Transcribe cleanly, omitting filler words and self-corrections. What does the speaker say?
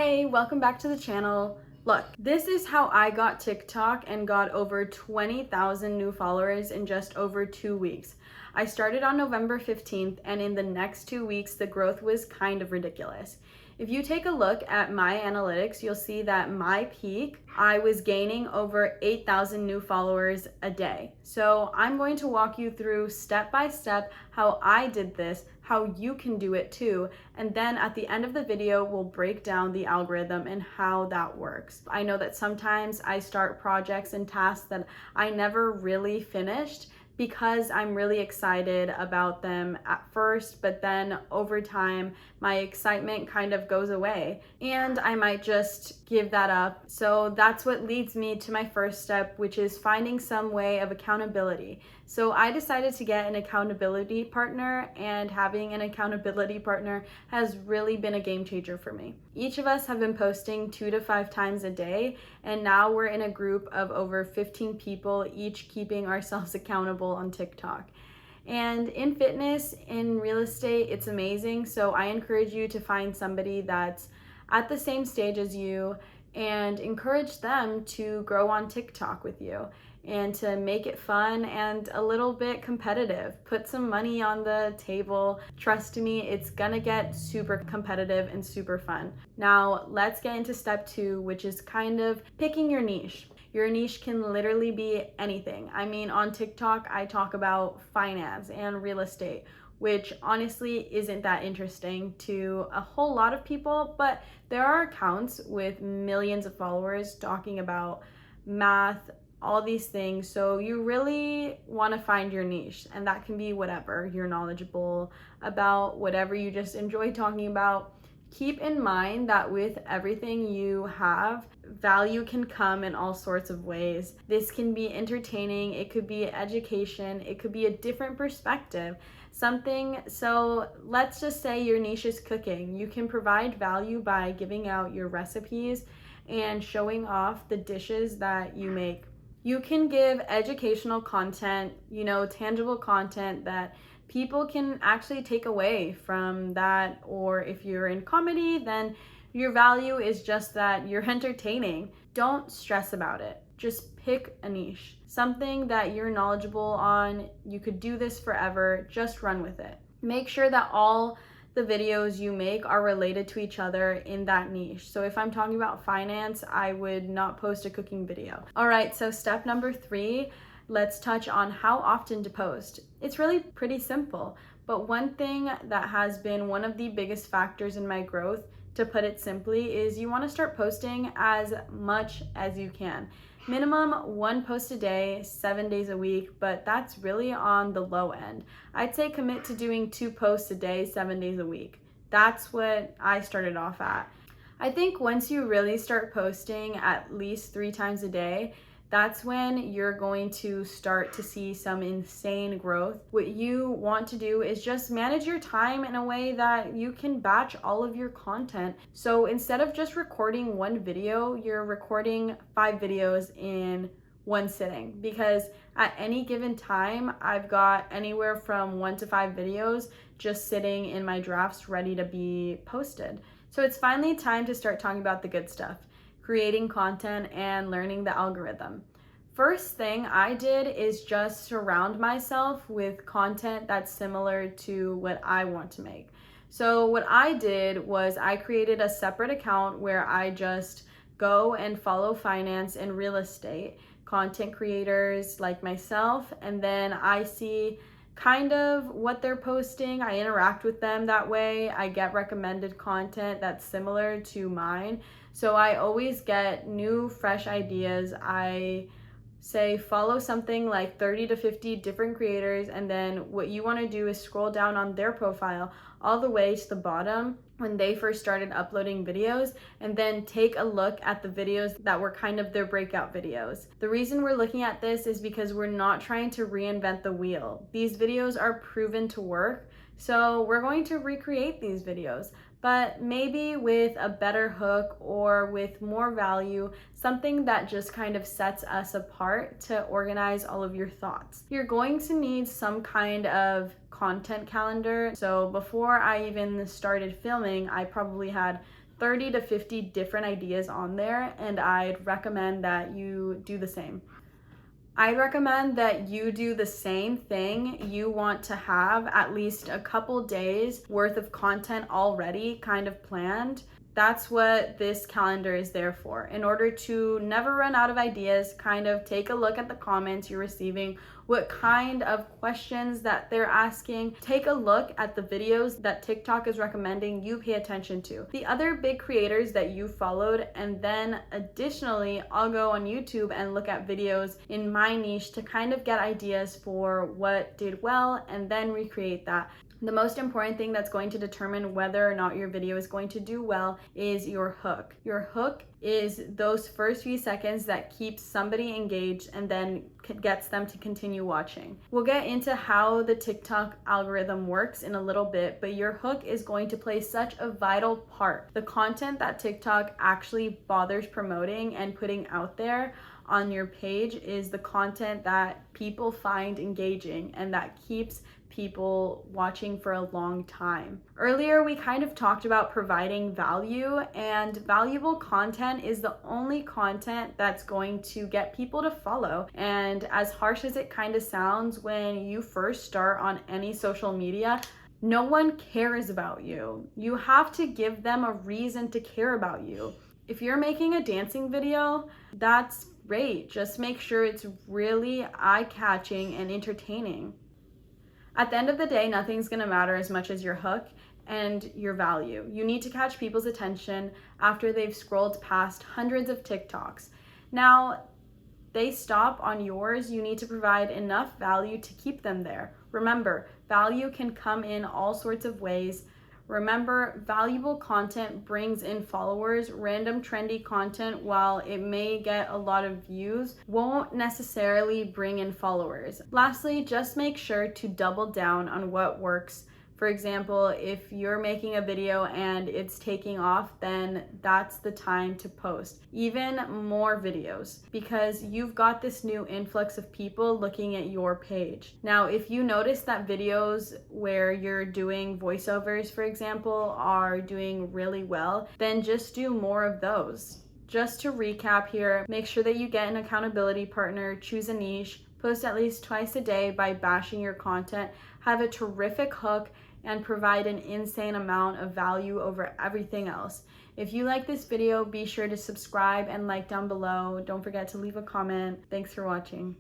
Hey, welcome back to the channel. Look, this is how I got TikTok and got over 20,000 new followers in just over 2 weeks. I started on November 15th, and in the next 2 weeks, the growth was kind of ridiculous. If you take a look at my analytics, you'll see that my peak, I was gaining over 8,000 new followers a day. So I'm going to walk you through step by step how I did this, how you can do it too, and then at the end of the video, we'll break down the algorithm and how that works. I know that sometimes I start projects and tasks that I never really finished because I'm really excited about them at first, but then over time, my excitement kind of goes away and I might just give that up. So that's what leads me to my first step, which is finding some way of accountability. So I decided to get an accountability partner, and having an accountability partner has really been a game changer for me. Each of us have been posting 2 to 5 times a day, and now we're in a group of over 15 people, each keeping ourselves accountable on TikTok. And in fitness, in real estate, it's amazing. So I encourage you to find somebody that's at the same stage as you and encourage them to grow on TikTok with you and to make it fun and a little bit competitive. Put some money on the table. Trust me, it's gonna get super competitive and super fun. Now, let's get into step 2, which is kind of picking your niche. Your niche can literally be anything. I mean, on TikTok, I talk about finance and real estate, which honestly isn't that interesting to a whole lot of people, but there are accounts with millions of followers talking about math, all these things. So you really want to find your niche, and that can be whatever you're knowledgeable about, whatever you just enjoy talking about. Keep in mind that with everything you have, value can come in all sorts of ways. This can be entertaining, it could be education, it could be a different perspective. So let's just say your niche is cooking. You can provide value by giving out your recipes and showing off the dishes that you make. You can give educational content, tangible content that people can actually take away from that. Or if you're in comedy, then your value is just that you're entertaining. Don't stress about it. Just pick a niche, something that you're knowledgeable on. You could do this forever. Just run with it. Make sure that all the videos you make are related to each other in that niche. So if I'm talking about finance, I would not post a cooking video. All right, so step number 3, let's touch on how often to post. It's really pretty simple, but one thing that has been one of the biggest factors in my growth, to put it simply, is you want to start posting as much as you can. Minimum 1 post a day, 7 days a week, but that's really on the low end. I'd say commit to doing 2 posts a day, 7 days a week. That's what I started off at. I think once you really start posting at least 3 times a day, that's when you're going to start to see some insane growth. What you want to do is just manage your time in a way that you can batch all of your content. So instead of just recording 1 video, you're recording 5 videos in 1 sitting, because at any given time, I've got anywhere from 1 to 5 videos just sitting in my drafts ready to be posted. So it's finally time to start talking about the good stuff, creating content and learning the algorithm. First thing I did is just surround myself with content that's similar to what I want to make. So what I did was I created a separate account where I just go and follow finance and real estate content creators like myself, and then I see kind of what they're posting. I interact with them that way. I get recommended content that's similar to mine. So I always get new, fresh ideas. I say follow something like 30 to 50 different creators, and then what you want to do is scroll down on their profile all the way to the bottom when they first started uploading videos, and then take a look at the videos that were kind of their breakout videos. The reason we're looking at this is because we're not trying to reinvent the wheel. These videos are proven to work, so we're going to recreate these videos, but maybe with a better hook or with more value, something that just kind of sets us apart to organize all of your thoughts. You're going to need some kind of content calendar. So before I even started filming, I probably had 30 to 50 different ideas on there, and I'd recommend that you do the same. I'd recommend that you do the same thing. You want to have at least a couple days worth of content already kind of planned. That's what this calendar is there for. In order to never run out of ideas, kind of take a look at the comments you're receiving, what kind of questions that they're asking. Take a look at the videos that TikTok is recommending you pay attention to. The other big creators that you followed, and then additionally, I'll go on YouTube and look at videos in my niche to kind of get ideas for what did well and then recreate that. The most important thing that's going to determine whether or not your video is going to do well is your hook. Your hook is those first few seconds that keeps somebody engaged and then gets them to continue watching. We'll get into how the TikTok algorithm works in a little bit, but your hook is going to play such a vital part. The content that TikTok actually bothers promoting and putting out there on your page is the content that people find engaging and that keeps people watching for a long time. Earlier, we kind of talked about providing value, and valuable content is the only content that's going to get people to follow. And as harsh as it kind of sounds, when you first start on any social media, no one cares about you. You have to give them a reason to care about you. If you're making a dancing video, that's great. Just make sure it's really eye-catching and entertaining. At the end of the day, nothing's gonna matter as much as your hook and your value. You need to catch people's attention after they've scrolled past hundreds of TikToks. Now, they stop on yours, you need to provide enough value to keep them there. Remember, value can come in all sorts of ways. Remember, valuable content brings in followers. Random trendy content, while it may get a lot of views, won't necessarily bring in followers. Lastly, just make sure to double down on what works. For example, if you're making a video and it's taking off, then that's the time to post even more videos, because you've got this new influx of people looking at your page. Now, if you notice that videos where you're doing voiceovers, for example, are doing really well, then just do more of those. Just to recap here, make sure that you get an accountability partner, choose a niche, post at least twice a day by bashing your content, have a terrific hook, and provide an insane amount of value over everything else. If you like this video, be sure to subscribe and like down below. Don't forget to leave a comment. Thanks for watching.